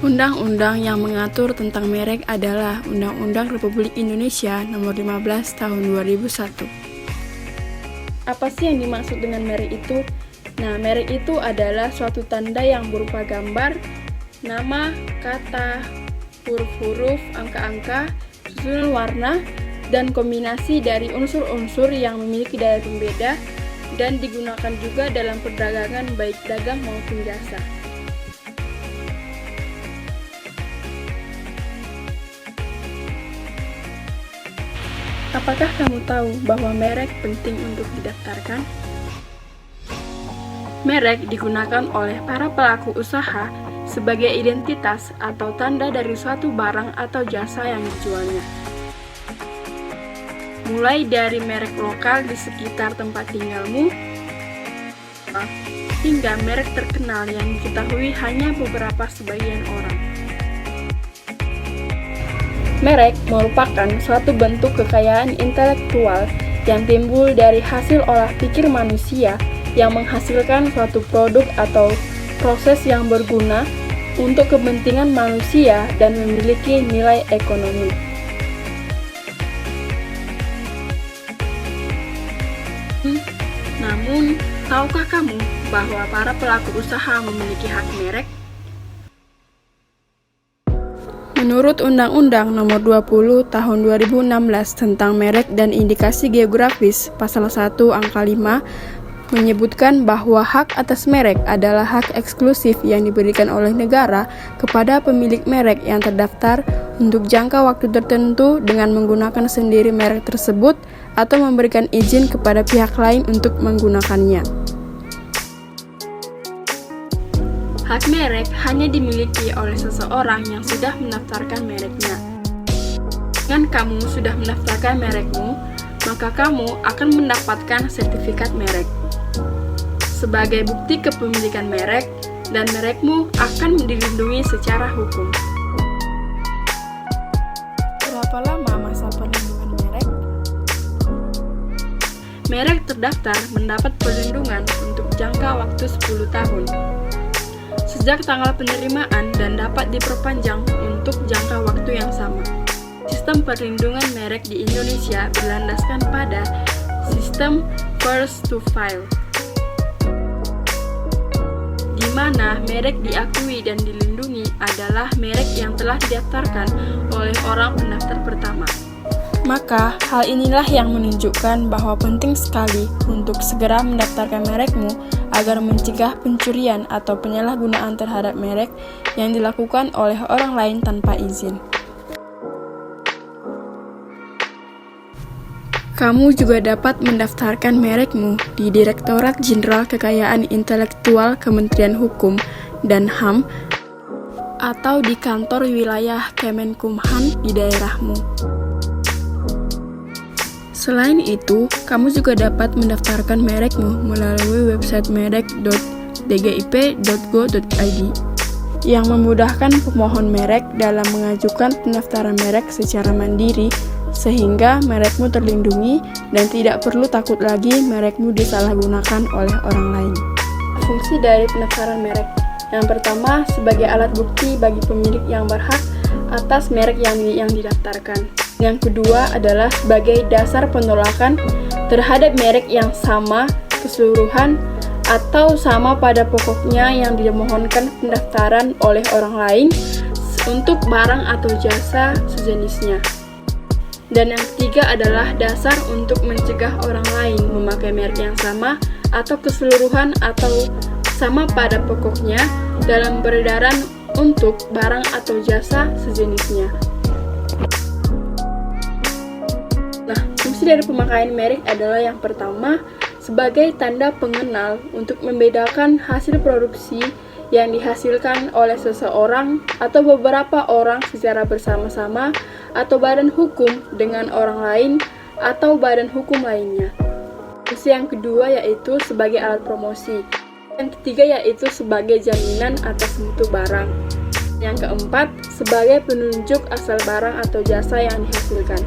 Undang-undang yang mengatur tentang merek adalah Undang-Undang Republik Indonesia Nomor 15 Tahun 2001. Apa sih yang dimaksud dengan merek itu? Nah, merek itu adalah suatu tanda yang berupa gambar, nama, kata, huruf-huruf, angka-angka, susunan warna, dan kombinasi dari unsur-unsur yang memiliki daya pembeda dan digunakan juga dalam perdagangan baik dagang maupun jasa. Apakah kamu tahu bahwa merek penting untuk didaftarkan? Merek digunakan oleh para pelaku usaha sebagai identitas atau tanda dari suatu barang atau jasa yang dijualnya. Mulai dari merek lokal di sekitar tempat tinggalmu, hingga merek terkenal yang diketahui hanya beberapa sebagian orang. Merek merupakan suatu bentuk kekayaan intelektual yang timbul dari hasil olah pikir manusia yang menghasilkan suatu produk atau proses yang berguna untuk kepentingan manusia dan memiliki nilai ekonomi. Namun, tahukah kamu bahwa para pelaku usaha memiliki hak merek? Menurut Undang-Undang Nomor 20 Tahun 2016 tentang Merek dan Indikasi Geografis, Pasal 1 Angka 5, menyebutkan bahwa hak atas merek adalah hak eksklusif yang diberikan oleh negara kepada pemilik merek yang terdaftar untuk jangka waktu tertentu dengan menggunakan sendiri merek tersebut atau memberikan izin kepada pihak lain untuk menggunakannya. Hak merek hanya dimiliki oleh seseorang yang sudah mendaftarkan mereknya. Dengan kamu sudah mendaftarkan merekmu, maka kamu akan mendapatkan sertifikat merek sebagai bukti kepemilikan merek, dan merekmu akan dilindungi secara hukum. Berapa lama masa perlindungan merek? Merek terdaftar mendapat perlindungan untuk jangka waktu 10 tahun sejak tanggal penerimaan dan dapat diperpanjang untuk jangka waktu yang sama. Sistem perlindungan merek di Indonesia berlandaskan pada sistem first to file, di mana merek diakui dan dilindungi adalah merek yang telah didaftarkan oleh orang pendaftar pertama. Maka, hal inilah yang menunjukkan bahwa penting sekali untuk segera mendaftarkan merekmu agar mencegah pencurian atau penyalahgunaan terhadap merek yang dilakukan oleh orang lain tanpa izin. Kamu juga dapat mendaftarkan merekmu di Direktorat Jenderal Kekayaan Intelektual Kementerian Hukum dan HAM atau di kantor wilayah Kemenkumham di daerahmu. Selain itu, kamu juga dapat mendaftarkan merekmu melalui website merek.dgip.go.id yang memudahkan pemohon merek dalam mengajukan pendaftaran merek secara mandiri sehingga merekmu terlindungi dan tidak perlu takut lagi merekmu disalahgunakan oleh orang lain. Fungsi dari pendaftaran merek: yang pertama, sebagai alat bukti bagi pemilik yang berhak atas merek yang didaftarkan. Yang kedua adalah sebagai dasar penolakan terhadap merek yang sama keseluruhan atau sama pada pokoknya yang dimohonkan pendaftaran oleh orang lain untuk barang atau jasa sejenisnya. Dan yang ketiga adalah dasar untuk mencegah orang lain memakai merek yang sama atau keseluruhan atau sama pada pokoknya dalam peredaran untuk barang atau jasa sejenisnya. Nah, fungsi dari pemakaian merek adalah yang pertama, sebagai tanda pengenal untuk membedakan hasil produksi yang dihasilkan oleh seseorang atau beberapa orang secara bersama-sama atau badan hukum dengan orang lain atau badan hukum lainnya. Fungsi yang kedua yaitu sebagai alat promosi. Yang ketiga yaitu sebagai jaminan atas mutu barang. Yang keempat, sebagai penunjuk asal barang atau jasa yang dihasilkan.